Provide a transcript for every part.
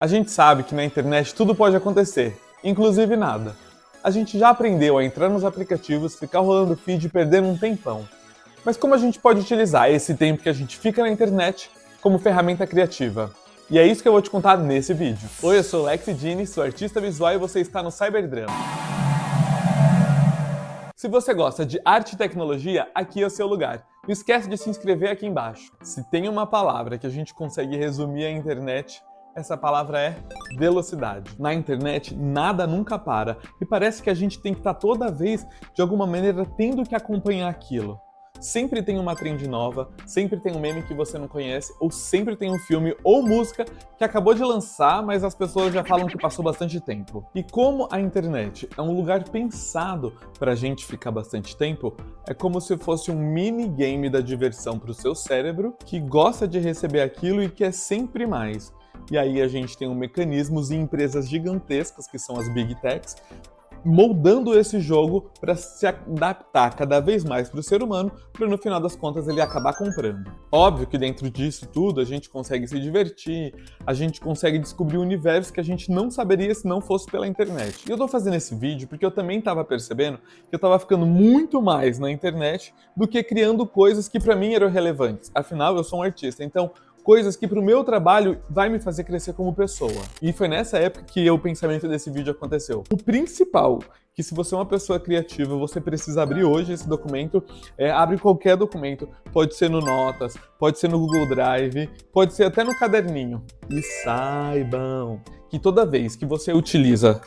A gente sabe que na internet tudo pode acontecer, inclusive nada. A gente já aprendeu a entrar nos aplicativos, ficar rolando feed e perdendo um tempão. Mas como a gente pode utilizar esse tempo que a gente fica na internet como ferramenta criativa? E é isso que eu vou te contar nesse vídeo. Oi, eu sou o Lex Dini, sou artista visual e você está no Cyberdrama. Se você gosta de arte e tecnologia, aqui é o seu lugar. Não esquece de se inscrever aqui embaixo. Se tem uma palavra que a gente consegue resumir a internet, essa palavra é velocidade. Na internet, nada nunca para. E parece que a gente tem que estar toda vez, de alguma maneira, tendo que acompanhar aquilo. Sempre tem uma trend nova, sempre tem um meme que você não conhece, ou sempre tem um filme ou música que acabou de lançar, mas as pessoas já falam que passou bastante tempo. E como a internet é um lugar pensado pra gente ficar bastante tempo, é como se fosse um minigame da diversão pro seu cérebro, que gosta de receber aquilo e quer sempre mais. E aí a gente tem mecanismos e empresas gigantescas, que são as Big Techs, moldando esse jogo para se adaptar cada vez mais para o ser humano, para no final das contas ele acabar comprando. Óbvio que dentro disso tudo a gente consegue se divertir, a gente consegue descobrir um universo que a gente não saberia se não fosse pela internet. E eu tô fazendo esse vídeo porque eu também estava percebendo que eu estava ficando muito mais na internet do que criando coisas que para mim eram relevantes. Afinal, eu sou um artista, então coisas que para o meu trabalho vai me fazer crescer como pessoa. E foi nessa época que o pensamento desse vídeo aconteceu. O principal, que se você é uma pessoa criativa, você precisa abrir hoje esse documento, abre qualquer documento, pode ser no Notas, pode ser no Google Drive, pode ser até no caderninho. E saibam que toda vez que você utiliza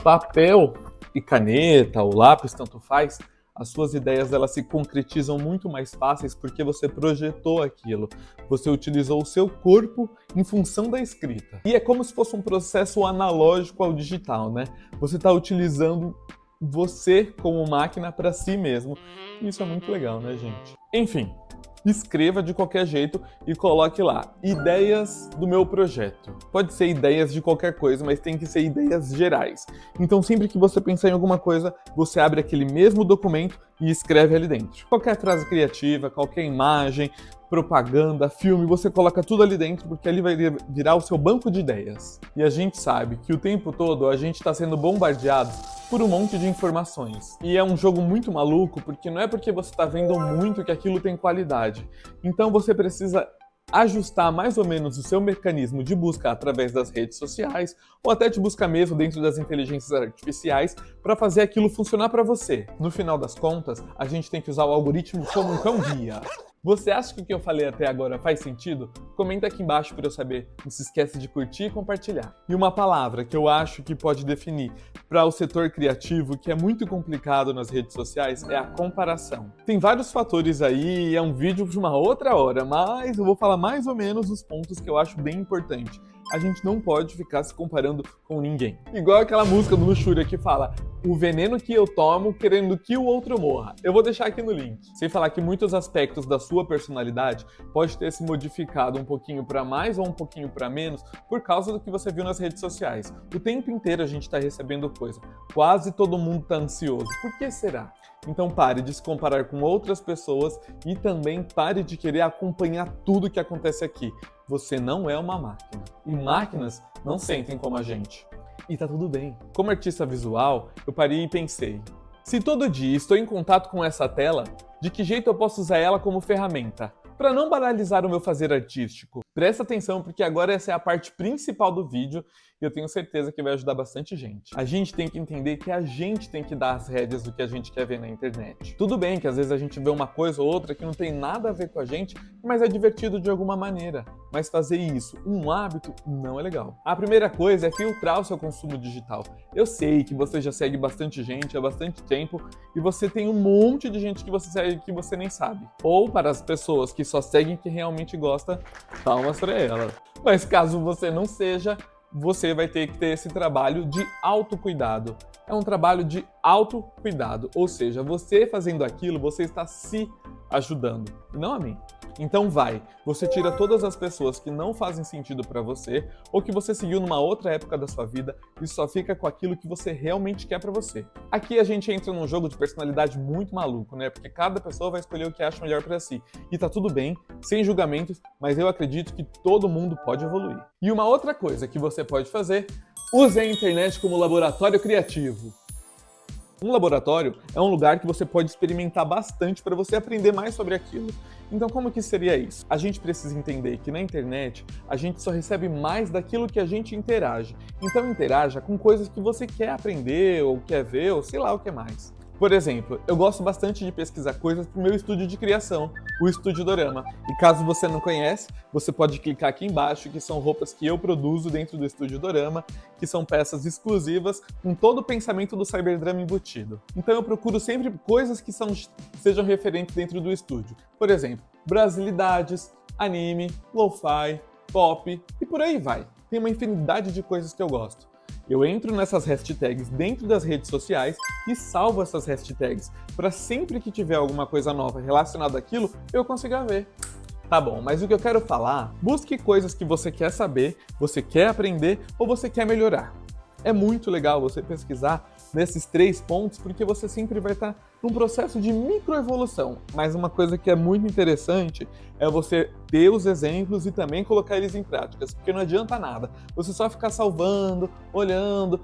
papel e caneta ou lápis, tanto faz, as suas ideias elas se concretizam muito mais fáceis porque você projetou aquilo, você utilizou o seu corpo em função da escrita. E é como se fosse um processo analógico ao digital, né? Você está utilizando você como máquina para si mesmo. Isso é muito legal, né, gente? Enfim, escreva de qualquer jeito e coloque lá, ideias do meu projeto. Pode ser ideias de qualquer coisa, mas tem que ser ideias gerais. Então sempre que você pensar em alguma coisa, você abre aquele mesmo documento e escreve ali dentro. Qualquer frase criativa, qualquer imagem, propaganda, filme, você coloca tudo ali dentro porque ali vai virar o seu banco de ideias. E a gente sabe que o tempo todo a gente está sendo bombardeado por um monte de informações. E é um jogo muito maluco porque não é porque você está vendo muito que aquilo tem qualidade. Então você precisa ajustar mais ou menos o seu mecanismo de busca através das redes sociais ou até de busca mesmo dentro das inteligências artificiais para fazer aquilo funcionar para você. No final das contas, a gente tem que usar o algoritmo como um cão-guia. Você acha que o que eu falei até agora faz sentido? Comenta aqui embaixo para eu saber. Não se esquece de curtir e compartilhar. E uma palavra que eu acho que pode definir para o setor criativo, que é muito complicado nas redes sociais, é a comparação. Tem vários fatores aí, e é um vídeo de uma outra hora, mas eu vou falar mais ou menos os pontos que eu acho bem importante. A gente não pode ficar se comparando com ninguém. Igual aquela música do Luxúria que fala: o veneno que eu tomo querendo que o outro morra. Eu vou deixar aqui no link. Sem falar que muitos aspectos da sua personalidade pode ter se modificado um pouquinho para mais ou um pouquinho para menos por causa do que você viu nas redes sociais. O tempo inteiro a gente está recebendo coisa. Quase todo mundo está ansioso. Por que será? Então pare de se comparar com outras pessoas e também pare de querer acompanhar tudo que acontece aqui. Você não é uma máquina. E máquinas não sentem como a gente. E tá tudo bem. Como artista visual, eu parei e pensei: se todo dia estou em contato com essa tela, de que jeito eu posso usar ela como ferramenta? Para não banalizar o meu fazer artístico. Presta atenção porque agora essa é a parte principal do vídeo e eu tenho certeza que vai ajudar bastante gente. A gente tem que entender que a gente tem que dar as rédeas do que a gente quer ver na internet. Tudo bem que às vezes a gente vê uma coisa ou outra que não tem nada a ver com a gente, mas é divertido de alguma maneira. Mas fazer isso um hábito não é legal. A primeira coisa é filtrar o seu consumo digital. Eu sei que você já segue bastante gente há bastante tempo e você tem um monte de gente que você segue que você nem sabe. Ou para as pessoas que só seguem que realmente gosta, palmas para elas. Mas caso você não seja, você vai ter que ter esse trabalho de autocuidado. É um trabalho de autocuidado, ou seja, você fazendo aquilo, você está se ajudando, e não a mim. Então você tira todas as pessoas que não fazem sentido pra você ou que você seguiu numa outra época da sua vida e só fica com aquilo que você realmente quer pra você. Aqui a gente entra num jogo de personalidade muito maluco, né? Porque cada pessoa vai escolher o que acha melhor pra si. E tá tudo bem, sem julgamentos, mas eu acredito que todo mundo pode evoluir. E uma outra coisa que você pode fazer, use a internet como laboratório criativo. Um laboratório é um lugar que você pode experimentar bastante para você aprender mais sobre aquilo. Então como que seria isso? A gente precisa entender que na internet a gente só recebe mais daquilo que a gente interage. Então interaja com coisas que você quer aprender, ou quer ver, ou sei lá o que mais. Por exemplo, eu gosto bastante de pesquisar coisas para o meu estúdio de criação, o Estúdio Dorama. E caso você não conhece, você pode clicar aqui embaixo, que são roupas que eu produzo dentro do Estúdio Dorama, que são peças exclusivas, com todo o pensamento do Cyberdrama embutido. Então eu procuro sempre coisas que sejam referentes dentro do estúdio. Por exemplo, brasilidades, anime, lo-fi, pop e por aí vai. Tem uma infinidade de coisas que eu gosto. Eu entro nessas hashtags dentro das redes sociais e salvo essas hashtags para sempre que tiver alguma coisa nova relacionada àquilo, eu consiga ver. Tá bom, mas o que eu quero falar, busque coisas que você quer saber, você quer aprender ou você quer melhorar. É muito legal você pesquisar nesses 3 pontos porque você sempre vai estar num processo de microevolução. Mas uma coisa que é muito interessante é você ter os exemplos e também colocar eles em práticas, porque não adianta nada você só ficar salvando, olhando,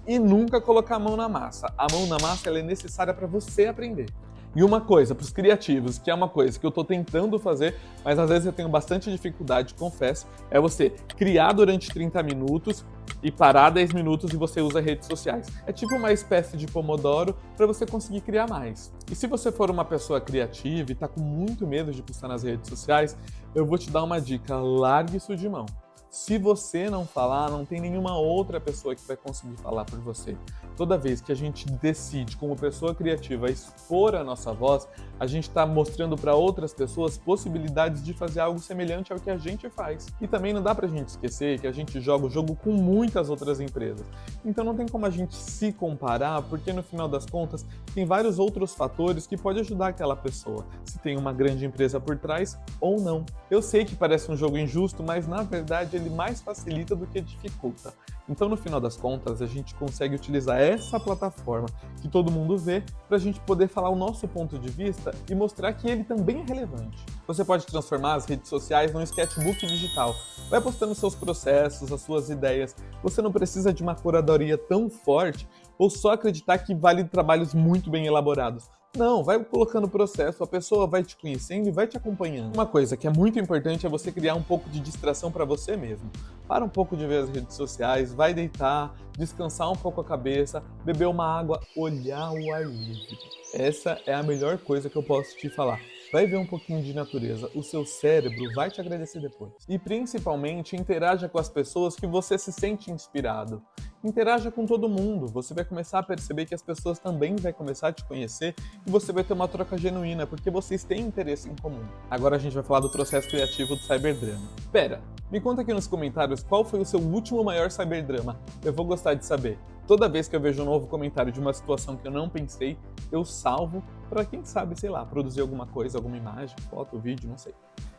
e nunca colocar a mão na massa. A mão na massa ela é necessária para você aprender. E uma coisa para os criativos, que é uma coisa que eu estou tentando fazer, mas às vezes eu tenho bastante dificuldade, confesso, é você criar durante 30 minutos e parar 10 minutos e você usa redes sociais. É tipo uma espécie de Pomodoro para você conseguir criar mais. E se você for uma pessoa criativa e está com muito medo de postar nas redes sociais, eu vou te dar uma dica, largue isso de mão. Se você não falar, não tem nenhuma outra pessoa que vai conseguir falar por você. Toda vez que a gente decide, como pessoa criativa, expor a nossa voz, a gente está mostrando para outras pessoas possibilidades de fazer algo semelhante ao que a gente faz. E também não dá pra gente esquecer que a gente joga o jogo com muitas outras empresas. Então não tem como a gente se comparar, porque no final das contas, tem vários outros fatores que podem ajudar aquela pessoa. Se tem uma grande empresa por trás ou não. Eu sei que parece um jogo injusto, mas na verdade ele mais facilita do que dificulta. Então, no final das contas, a gente consegue utilizar essa plataforma que todo mundo vê para a gente poder falar o nosso ponto de vista e mostrar que ele também é relevante. Você pode transformar as redes sociais num sketchbook digital. Vai postando seus processos, as suas ideias. Você não precisa de uma curadoria tão forte ou só acreditar que vale trabalhos muito bem elaborados. Não, vai colocando o processo, a pessoa vai te conhecendo e vai te acompanhando. Uma coisa que é muito importante é você criar um pouco de distração para você mesmo. Para um pouco de ver as redes sociais, vai deitar, descansar um pouco a cabeça, beber uma água, olhar o ar livre. Essa é a melhor coisa que eu posso te falar. Vai ver um pouquinho de natureza, o seu cérebro vai te agradecer depois. E principalmente, interaja com as pessoas que você se sente inspirado. Interaja com todo mundo, você vai começar a perceber que as pessoas também vão começar a te conhecer e você vai ter uma troca genuína, porque vocês têm interesse em comum. Agora a gente vai falar do processo criativo do Cyberdrama. Pera, me conta aqui nos comentários qual foi o seu último maior Cyberdrama, eu vou gostar de saber. Toda vez que eu vejo um novo comentário de uma situação que eu não pensei, eu salvo para quem sabe, sei lá, produzir alguma coisa, alguma imagem, foto, vídeo, não sei.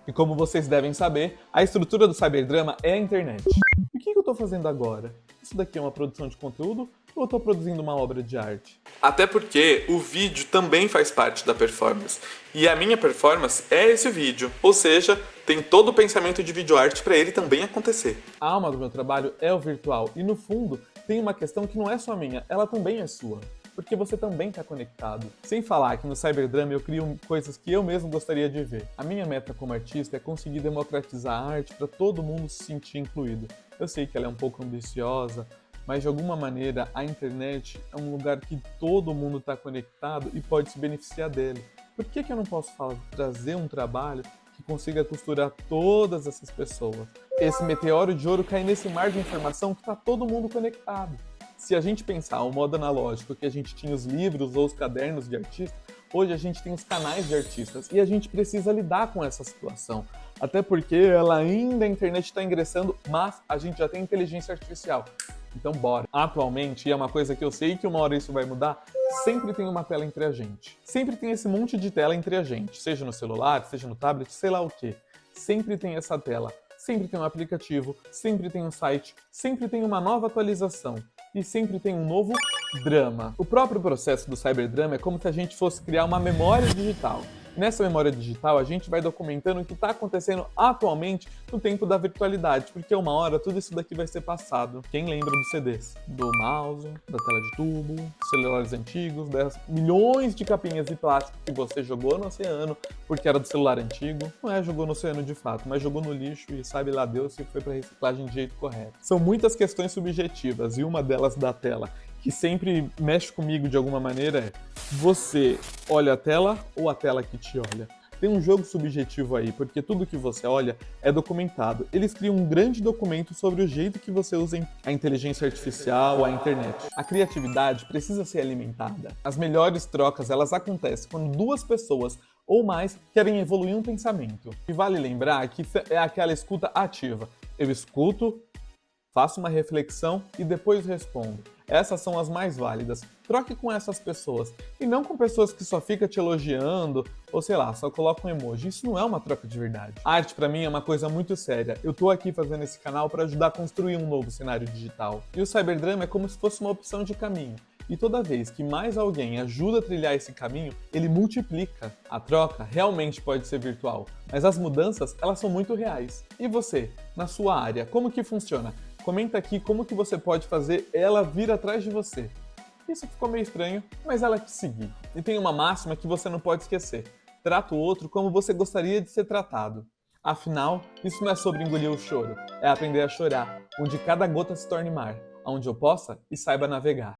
E como vocês devem saber, a estrutura do Cyberdrama é a internet. E o que eu estou fazendo agora? Isso daqui é uma produção de conteúdo ou eu estou produzindo uma obra de arte? Até porque o vídeo também faz parte da performance. E a minha performance é esse vídeo. Ou seja, tem todo o pensamento de videoarte para ele também acontecer. A alma do meu trabalho é o virtual. E no fundo, tem uma questão que não é só minha, ela também é sua. Porque você também está conectado. Sem falar que no Cyberdrama eu crio coisas que eu mesmo gostaria de ver. A minha meta como artista é conseguir democratizar a arte para todo mundo se sentir incluído. Eu sei que ela é um pouco ambiciosa, mas de alguma maneira a internet é um lugar que todo mundo está conectado e pode se beneficiar dele. Por que eu não posso trazer um trabalho que consiga costurar todas essas pessoas? Esse meteoro de ouro cai nesse mar de informação que está todo mundo conectado. Se a gente pensar o modo analógico que a gente tinha os livros ou os cadernos de artista, hoje a gente tem os canais de artistas e a gente precisa lidar com essa situação. Até porque ela ainda a internet está ingressando, mas a gente já tem inteligência artificial. Então bora. Atualmente, e é uma coisa que eu sei que uma hora isso vai mudar, sempre tem uma tela entre a gente. Sempre tem esse monte de tela entre a gente, seja no celular, seja no tablet, sei lá o quê. Sempre tem essa tela. Sempre tem um aplicativo, sempre tem um site, sempre tem uma nova atualização e sempre tem um novo drama. O próprio processo do cyberdrama é como se a gente fosse criar uma memória digital. Nessa memória digital, a gente vai documentando o que está acontecendo atualmente no tempo da virtualidade, porque uma hora tudo isso daqui vai ser passado. Quem lembra dos CDs? Do mouse, da tela de tubo, dos celulares antigos, das milhões de capinhas de plástico que você jogou no oceano porque era do celular antigo. Não é jogou no oceano de fato, mas jogou no lixo e sabe lá Deus se foi para reciclagem de jeito correto. São muitas questões subjetivas e uma delas da tela que sempre mexe comigo de alguma maneira é: você olha a tela ou a tela que te olha? Tem um jogo subjetivo aí, porque tudo que você olha é documentado. Eles criam um grande documento sobre o jeito que você usa a inteligência artificial, a internet. A criatividade precisa ser alimentada. As melhores trocas, elas acontecem quando duas pessoas ou mais querem evoluir um pensamento. E vale lembrar que é aquela escuta ativa. Eu escuto, faço uma reflexão e depois respondo. Essas são as mais válidas. Troque com essas pessoas. E não com pessoas que só ficam te elogiando ou, sei lá, só colocam um emoji. Isso não é uma troca de verdade. A arte, pra mim, é uma coisa muito séria. Eu tô aqui fazendo esse canal para ajudar a construir um novo cenário digital. E o cyberdrama é como se fosse uma opção de caminho. E toda vez que mais alguém ajuda a trilhar esse caminho, ele multiplica. A troca realmente pode ser virtual, mas as mudanças, elas são muito reais. E você, na sua área, como que funciona? Comenta aqui como que você pode fazer ela vir atrás de você. Isso ficou meio estranho, mas ela te seguir. E tem uma máxima que você não pode esquecer. Trata o outro como você gostaria de ser tratado. Afinal, isso não é sobre engolir o choro, é aprender a chorar, onde cada gota se torne mar, onde eu possa e saiba navegar.